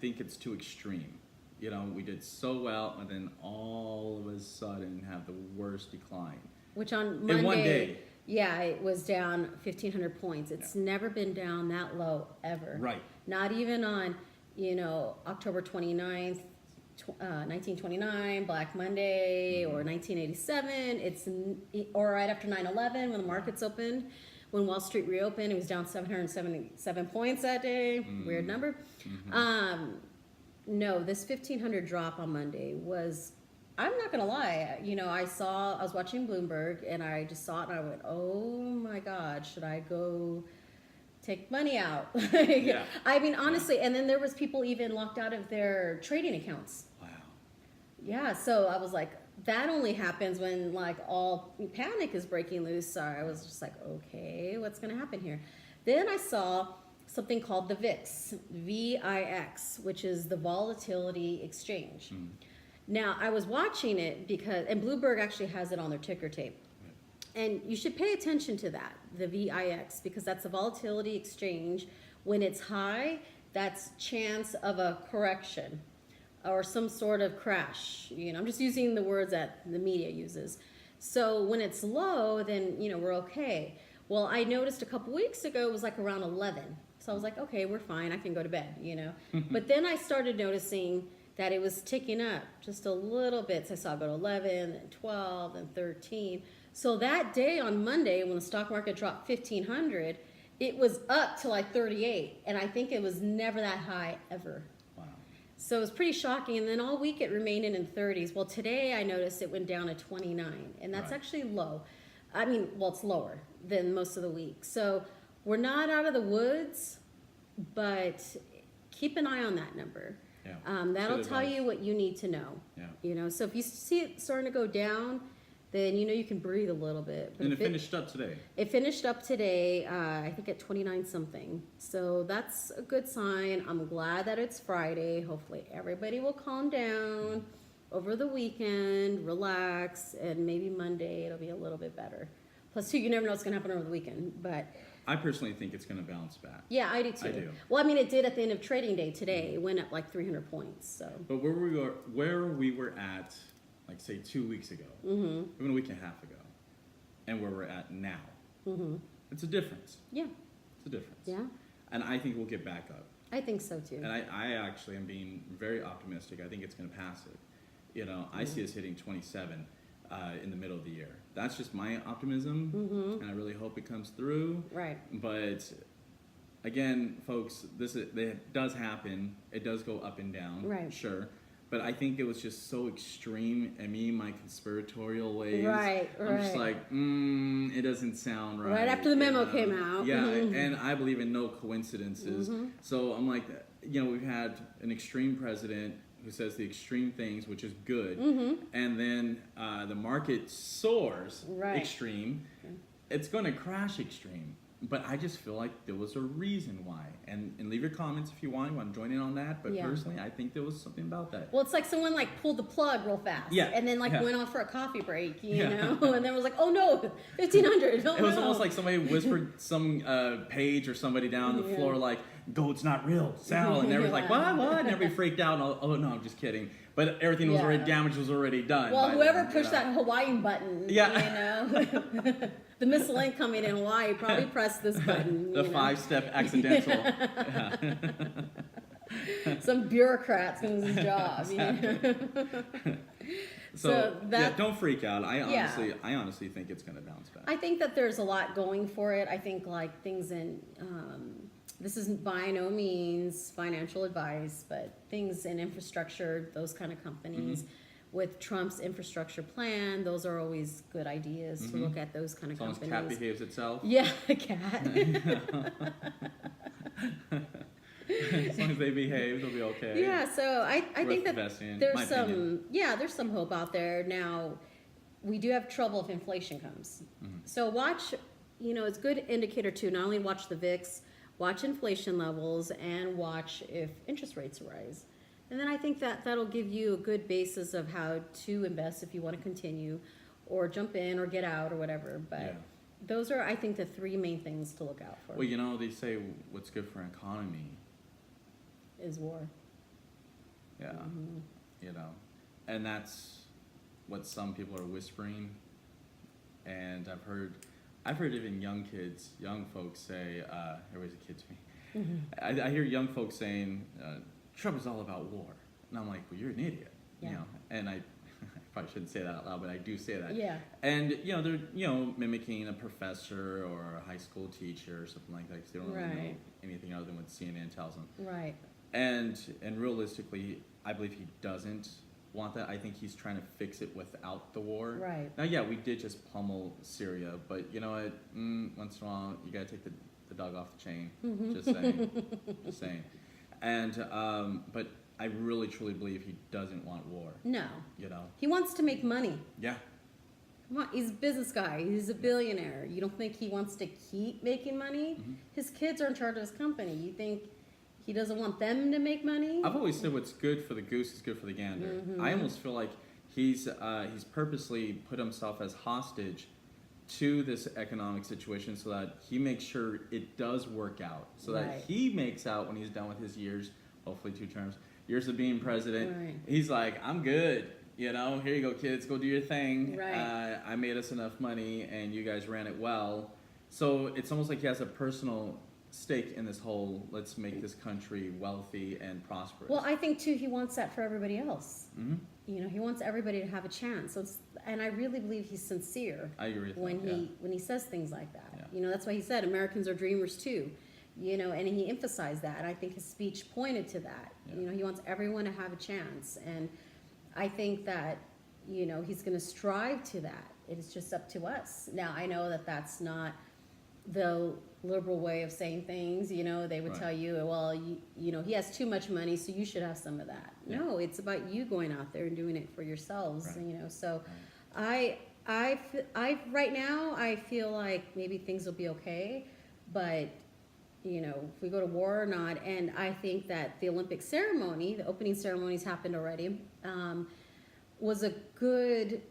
think it's too extreme. You know, we did so well, and then all of a sudden have the worst decline. Which on Monday, in one day. Yeah, it was down 1,500 points. It's never been down that low ever. Right. Not even on, October 29th, 1929, Black Monday, or 1987. Or right after 9/11 when the markets opened. When Wall Street reopened, it was down 777 points that day. Weird number. No, this 1,500 drop on Monday was, I'm not gonna lie, I was watching Bloomberg and I just saw it and I went, oh my God, should I go take money out? Yeah. I mean, honestly, and then there was people even locked out of their trading accounts. Wow. Yeah, so I was like, that only happens when like all panic is breaking loose. So I was just like, okay, what's gonna happen here? Then I saw something called the VIX, VIX, which is the Volatility Exchange. Now, I was watching it and Bloomberg actually has it on their ticker tape. And you should pay attention to that, the VIX, because that's a volatility exchange. When it's high, that's chance of a correction or some sort of crash. I'm just using the words that the media uses. So when it's low, then, we're okay. Well, I noticed a couple weeks ago, it was like around 11. So I was like, okay, we're fine. I can go to bed, But then I started noticing that it was ticking up just a little bit. So I saw it go to 11, then 12, then 13. So that day on Monday, when the stock market dropped 1,500, it was up to like 38. And I think it was never that high ever. Wow. So it was pretty shocking. And then all week it remained in the 30s. Well, today I noticed it went down to 29. And that's actually low. I mean, well, it's lower than most of the week. So we're not out of the woods, but keep an eye on that number. Yeah. That'll tell you what you need to know. Yeah. So if you see it starting to go down, then you can breathe a little bit. But and it finished up today. It finished up today, I think at 29 something. So that's a good sign. I'm glad that it's Friday. Hopefully everybody will calm down over the weekend, relax, and maybe Monday it'll be a little bit better. Plus, too, you never know what's going to happen over the weekend. But I personally think it's going to bounce back. yeah, I do too. I do. Well, I mean, it did at the end of trading day today. It went up like 300 points. So. But where we were at, like say 2 weeks ago, even a week and a half ago, and where we're at now, it's a difference. Yeah. It's a difference. Yeah. And I think we'll get back up. I think so too. And I actually am being very optimistic. I think it's going to pass it. I see us hitting 27 in the middle of the year. That's just my optimism, and I really hope it comes through. Right. But again, folks, it does happen. It does go up and down. Right. Sure. But I think it was just so extreme, and me, my conspiratorial ways. Right. I'm just like, it doesn't sound right. Right after the memo came out. Yeah, and I believe in no coincidences. So I'm like, we've had an extreme president who says the extreme things, which is good, and then the market soars extreme. It's going to crash extreme. But I just feel like there was a reason why. And leave your comments if you want to join in on that. But personally, I think there was something about that. Well, it's like someone pulled the plug real fast. Yeah. And then went off for a coffee break, you know? And then was like, oh no, 1,500. Oh, it was almost like somebody whispered some page or somebody down the floor like, gold's not real, sell. And everybody's like, what? And everybody freaked out. And oh no, I'm just kidding. But everything was already damaged, was already done. Well, whoever pushed that Hawaiian button, the missile incoming in Hawaii probably pressed this button. The 5-step accidental. Some bureaucrat's going to lose his job. So don't freak out. I honestly think it's going to bounce back. I think that there's a lot going for it. I think things in this is by no means financial advice, but things in infrastructure, those kind of companies. With Trump's infrastructure plan, those are always good ideas to look at those kind of companies. As long as cat behaves itself. Yeah, a cat. As long as they behave, they'll be okay. Yeah, so I think that there's some hope out there. Now, we do have trouble if inflation comes. So watch, it's a good indicator too. Not only watch the VIX, watch inflation levels, and watch if interest rates rise. And then I think that'll give you a good basis of how to invest if you want to continue or jump in or get out or whatever. But those are, I think, the three main things to look out for. Well, they say what's good for an economy is war. Yeah. You know, and that's what some people are whispering. And I've heard even young folks say, everybody's a kid to me. I hear young folks saying, Trump is all about war. And I'm like, well, you're an idiot. Yeah. You know, and I probably shouldn't say that out loud, but I do say that. Yeah. And, they're, mimicking a professor or a high school teacher or something like that, because they don't really know anything other than what CNN tells them. Right. And realistically, I believe he doesn't want that. I think he's trying to fix it without the war. Right. Now, yeah, we did just pummel Syria, but you know what? Once in a while, you got to take the dog off the chain. Just saying. Just saying. And, but I really, truly believe he doesn't want war. No. You know? He wants to make money. Yeah. Come on, he's a business guy. He's a billionaire. You don't think he wants to keep making money? His kids are in charge of his company. You think he doesn't want them to make money? I've always said what's good for the goose is good for the gander. I almost feel like he's purposely put himself as hostage to this economic situation so that he makes sure it does work out. So that he makes out when he's done with his years, hopefully 2 terms, years of being president. Right. He's like, I'm good. You know, here you go, kids, go do your thing. Right. I made us enough money and you guys ran it well. So it's almost like he has a personal stake in this whole, let's make this country wealthy and prosperous. Well, I think too he wants that for everybody else. You know, he wants everybody to have a chance. So and I really believe he's sincere. I agree with when he says things like that. Yeah. You know, that's why he said Americans are dreamers too. You know, and he emphasized that. And I think his speech pointed to that. Yeah. You know, he wants everyone to have a chance, and I think that, you know, he's going to strive to that. It's just up to us. Now, I know that that's not the liberal way of saying things. You know, they would tell you, well, you know, he has too much money, so you should have some of that. Yeah. No, it's about you going out there and doing it for yourselves. Right. You know, so I right now I feel like maybe things will be okay, but you know, if we go to war or not. And I think that the Olympic ceremony, the opening ceremonies happened already, was a good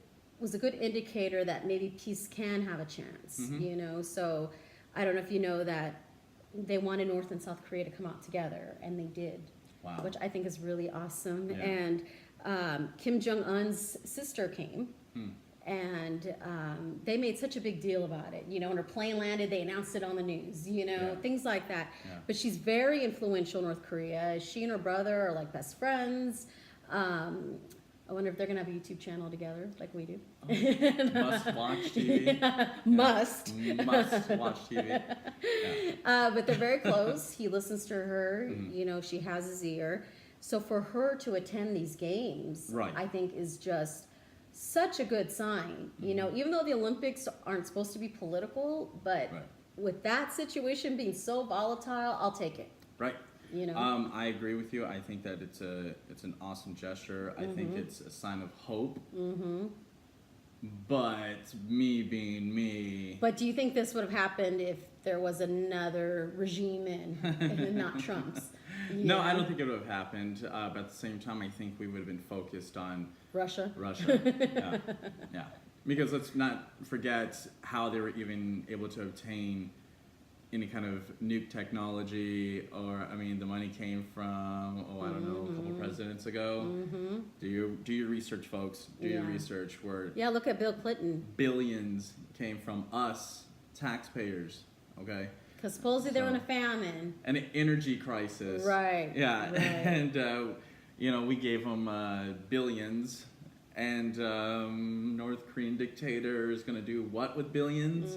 indicator that maybe peace can have a chance. You know, so I don't know if you know that they wanted North and South Korea to come out together, and they did. Wow. Which I think is really awesome. Yeah. And Kim Jong-un's sister came. And they made such a big deal about it. You know, when her plane landed, they announced it on the news, you know, things like that. Yeah. But she's very influential in North Korea. She and her brother are like best friends. I wonder if they're going to have a YouTube channel together like we do. Must watch TV. Yeah, must. Must watch TV. Yeah. But they're very close. He listens to her. You know, she has his ear. So for her to attend these games, I think is just such a good sign. You know, even though the Olympics aren't supposed to be political, but with that situation being so volatile, I'll take it. Right. You know. I agree with you. I think that it's an awesome gesture. I think it's a sign of hope. But me being me. But do you think this would have happened if there was another regime and not Trump's? No, I don't think it would have happened. But at the same time, I think we would have been focused on Russia. Yeah. Because let's not forget how they were even able to obtain any kind of nuke technology, or I mean, the money came from I don't know, a couple presidents ago. Do your research, folks. Do your research. Where look at Bill Clinton. Billions came from us taxpayers. Okay. Because supposedly they were in a famine. And an energy crisis. Right. Yeah. Right. And you know, we gave them billions. And North Korean dictator is going to do what with billions?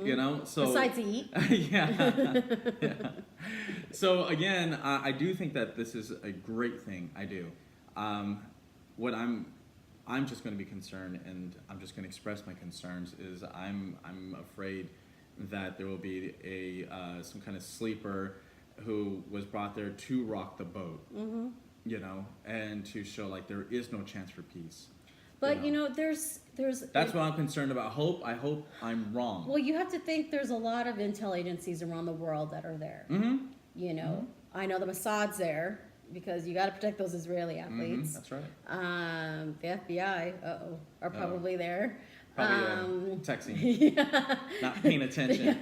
You know, so besides eat. Yeah. So again, I do think that this is a great thing. I do. What I'm just going to be concerned, and I'm just going to express my concerns. Is I'm afraid that there will be some kind of sleeper who was brought there to rock the boat. You know, and to show like there is no chance for peace. But you know, there's. That's what I'm concerned about. I hope I'm wrong. Well, you have to think there's a lot of intel agencies around the world that are there. You know, I know the Mossad's there because you got to protect those Israeli athletes. That's right. The FBI, are probably there. Probably texting, not paying attention.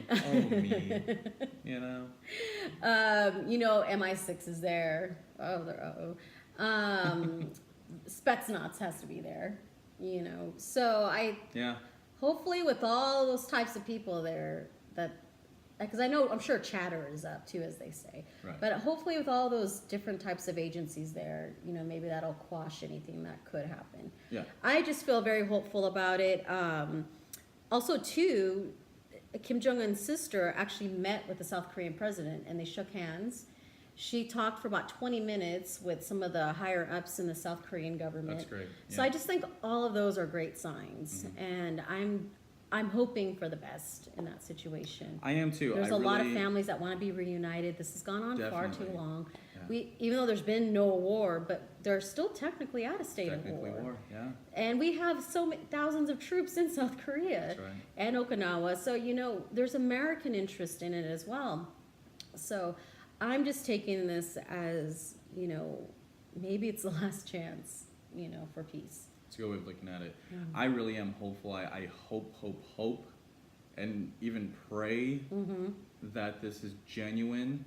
Oh me, you know. MI6 is there. Spetsnaz has to be there. So Yeah. hopefully with all those types of people there, that because I'm sure chatter is up too, as they say. Right. But hopefully with all those different types of agencies there, maybe that'll quash anything that could happen. Yeah. I just feel very hopeful about it. Also, too, Kim Jong-un's sister actually met with the South Korean president, and they shook hands. She talked for about 20 minutes with some of the higher ups in the South Korean government. That's great. Yeah. So I just think all of those are great signs, and I'm hoping for the best in that situation. I am too. There's a lot of families that want to be reunited. This has gone on far too Definitely. long. Yeah. Even though there's been no war, but they're still technically at a state of war. Yeah. And we have so many thousands of troops in South Korea That's right. and Okinawa. So, there's American interest in it as well. So I'm just taking this as, maybe it's the last chance, for peace. It's a good way of looking at it. Yeah. I really am hopeful. I hope, and even pray that this is genuine,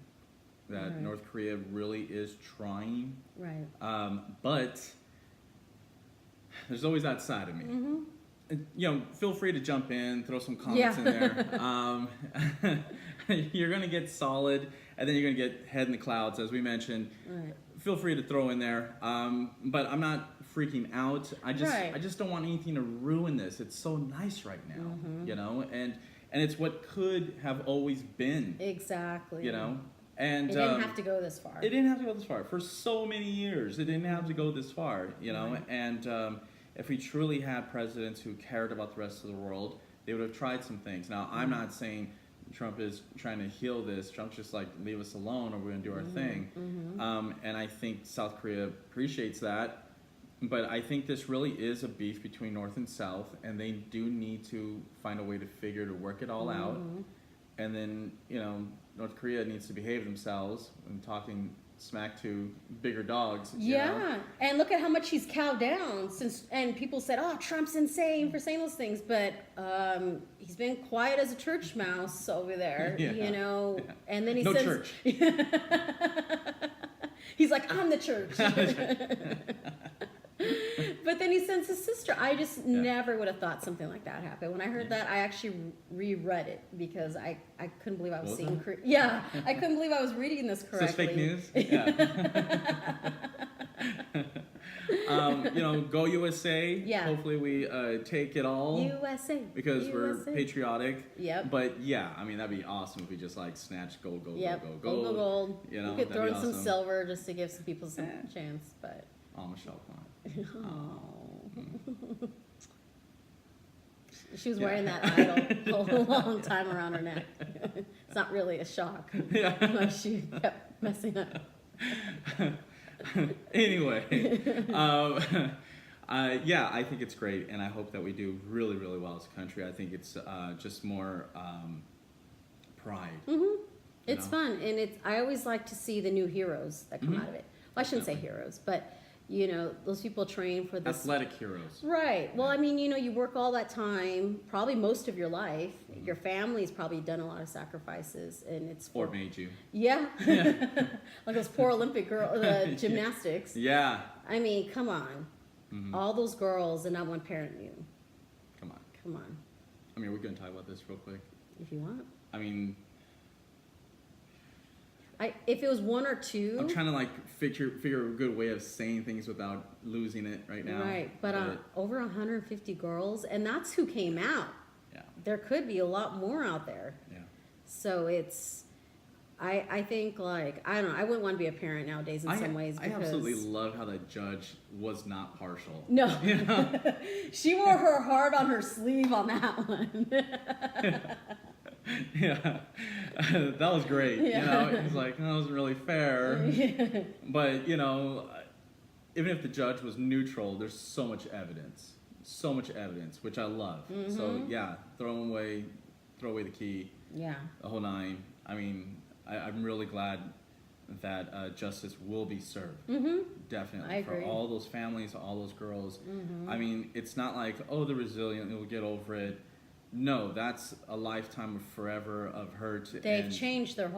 that Right. North Korea really is trying. Right. But there's always that side of me. And, feel free to jump in, throw some comments in there. You're going to get solid, and then you're going to get head in the clouds, as we mentioned. Right. Feel free to throw in there. But I'm not freaking out. I just don't want anything to ruin this. It's so nice right now, and it's what could have always been. Exactly. And it didn't have to go this far. It didn't have to go this far. For so many years, it didn't have to go this far, Right. And if we truly had presidents who cared about the rest of the world, they would have tried some things. Now, I'm not saying Trump is trying to heal this. Trump's just like, leave us alone or we're going to do our thing. And I think South Korea appreciates that. But I think this really is a beef between North and South, and they do need to find a way to work it all out. And then, North Korea needs to behave themselves when talking smack to bigger dogs. you know? And look at how much he's cowed down and people said, "Oh, Trump's insane for saying those things," but he's been quiet as a church mouse over there, Yeah. And then he No says, church. He's like, "I'm the church." But then he sends his sister. I just never would have thought something like that happened. When I heard that, I actually reread it because I couldn't believe I was seeing. I couldn't believe I was reading this correctly. Is this fake news? Yeah. Go USA. Yeah. Hopefully we take it all. USA. Because we're patriotic. Yep. But yeah, that'd be awesome if we just like snatch gold. Gold. You know, we could that'd throw be in some awesome. silver just to give some people some chance, but. Oh, Michelle Kwan. Oh. She was wearing that idol a long time around her neck. It's not really a shock. Yeah. Like she kept messing up. Anyway, I think it's great, and I hope that we do really, really well as a country. I think it's just more pride. It's fun, and I always like to see the new heroes that come out of it. Well, I shouldn't say heroes, but those people train for this. Athletic heroes. Right. Well, you work all that time, probably most of your life. Your family's probably done a lot of sacrifices, and it's Or made you. Yeah. Like those poor Olympic gymnastics. Yeah. Come on. All those girls and not one parent knew. Come on. We're going to talk about this real quick. If you want. If it was one or two. I'm trying to figure a good way of saying things without losing it right now. Right, but over 150 girls, and that's who came out. Yeah. There could be a lot more out there. Yeah. So I think I don't know, I wouldn't want to be a parent nowadays in some ways. I absolutely love how the judge was not partial. No. She wore her heart on her sleeve on that one. Yeah, that was great. Yeah. It's like, that wasn't really fair. But, even if the judge was neutral, there's so much evidence, which I love. So, yeah, throw away the key, Yeah. the whole nine. I'm really glad that justice will be served. Definitely. I agree. For all those families, all those girls. It's not like, they're resilient, they'll get over it. No, that's a lifetime of forever of hurt. They've and changed their